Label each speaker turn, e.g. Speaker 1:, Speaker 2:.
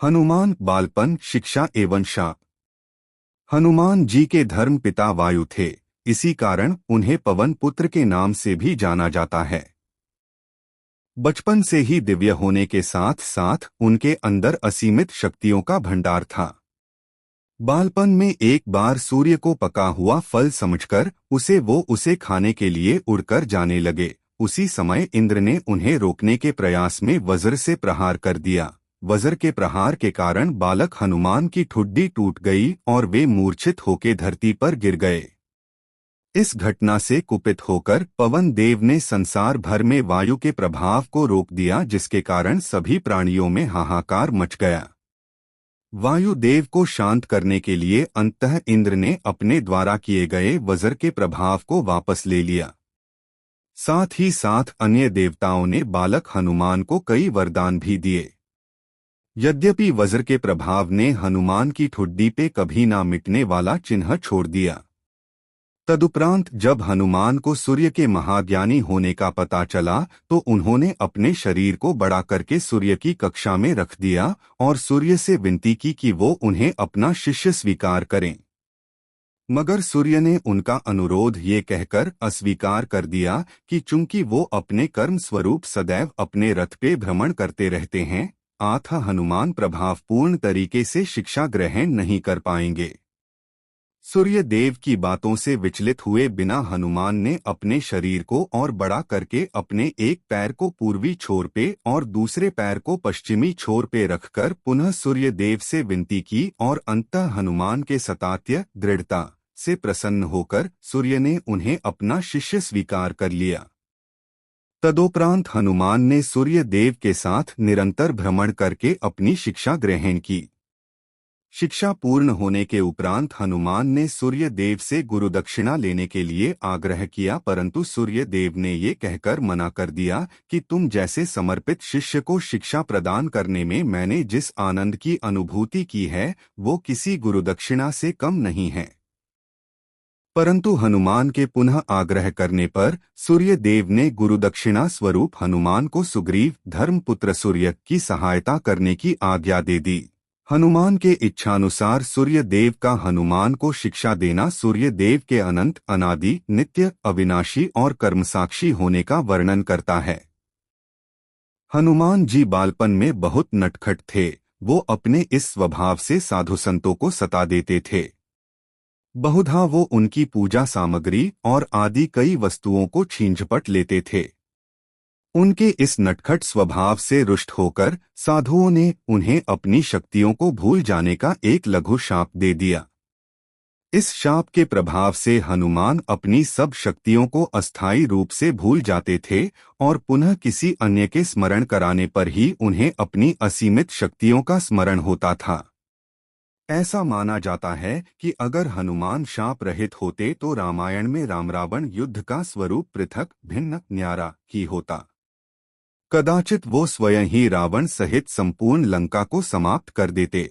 Speaker 1: हनुमान बालपन, शिक्षा एवं शाप। हनुमान जी के धर्म पिता वायु थे, इसी कारण उन्हें पवन पुत्र के नाम से भी जाना जाता है। बचपन से ही दिव्य होने के साथ साथ उनके अंदर असीमित शक्तियों का भंडार था। बालपन में एक बार सूर्य को पका हुआ फल समझकर उसे खाने के लिए उड़कर जाने लगे। उसी समय इंद्र ने उन्हें रोकने के प्रयास में वज्र से प्रहार कर दिया। वज्र के प्रहार के कारण बालक हनुमान की ठुड्डी टूट गई और वे मूर्छित होकर धरती पर गिर गए। इस घटना से कुपित होकर पवन देव ने संसार भर में वायु के प्रभाव को रोक दिया, जिसके कारण सभी प्राणियों में हाहाकार मच गया। वायु देव को शांत करने के लिए अंततः इंद्र ने अपने द्वारा किए गए वज्र के प्रभाव को वापस ले लिया। साथ ही साथ अन्य देवताओं ने बालक हनुमान को कई वरदान भी दिए। यद्यपि वज्र के प्रभाव ने हनुमान की ठुड्डी पे कभी ना मिटने वाला चिन्ह छोड़ दिया। तदुपरांत जब हनुमान को सूर्य के महाज्ञानी होने का पता चला तो उन्होंने अपने शरीर को बड़ा करके सूर्य की कक्षा में रख दिया और सूर्य से विनती की कि वो उन्हें अपना शिष्य स्वीकार करें। मगर सूर्य ने उनका अनुरोध ये कहकर अस्वीकार कर दिया कि चूंकि वो अपने कर्म स्वरूप सदैव अपने रथ पे भ्रमण करते रहते हैं, अतः हनुमान प्रभावपूर्ण तरीके से शिक्षा ग्रहण नहीं कर पाएंगे। सूर्य देव की बातों से विचलित हुए बिना हनुमान ने अपने शरीर को और बड़ा करके अपने एक पैर को पूर्वी छोर पे और दूसरे पैर को पश्चिमी छोर पे रखकर पुनः सूर्य देव से विनती की और अंततः हनुमान के सतात्य दृढ़ता से प्रसन्न होकर सूर्य ने उन्हें अपना शिष्य स्वीकार कर लिया। तदोपरांत हनुमान ने सूर्य देव के साथ निरंतर भ्रमण करके अपनी शिक्षा ग्रहण की। शिक्षा पूर्ण होने के उपरांत हनुमान ने सूर्य देव से गुरुदक्षिणा लेने के लिए आग्रह किया, परंतु सूर्य देव ने ये कहकर मना कर दिया कि तुम जैसे समर्पित शिष्य को शिक्षा प्रदान करने में मैंने जिस आनंद की अनुभूति की है वो किसी गुरुदक्षिणा से कम नहीं है। परंतु हनुमान के पुनः आग्रह करने पर सूर्य देव ने गुरुदक्षिणा स्वरूप हनुमान को सुग्रीव धर्मपुत्र सूर्य की सहायता करने की आज्ञा दे दी। हनुमान के इच्छानुसार सूर्य देव का हनुमान को शिक्षा देना सूर्य देव के अनंत, अनादि, नित्य, अविनाशी और कर्मसाक्षी होने का वर्णन करता है। हनुमान जी बालपन में बहुत नटखट थे। वो अपने इस स्वभाव से साधु संतों को सता देते थे। बहुधा वो उनकी पूजा सामग्री और आदि कई वस्तुओं को छीन झपट लेते थे। उनके इस नटखट स्वभाव से रुष्ट होकर साधुओं ने उन्हें अपनी शक्तियों को भूल जाने का एक लघु शाप दे दिया। इस शाप के प्रभाव से हनुमान अपनी सब शक्तियों को अस्थायी रूप से भूल जाते थे और पुनः किसी अन्य के स्मरण कराने पर ही उन्हें अपनी असीमित शक्तियों का स्मरण होता था। ऐसा माना जाता है कि अगर हनुमान शाप रहित होते तो रामायण में राम रावण युद्ध का स्वरूप पृथक, भिन्न, न्यारा ही होता। कदाचित वो स्वयं ही रावण सहित संपूर्ण लंका को समाप्त कर देते।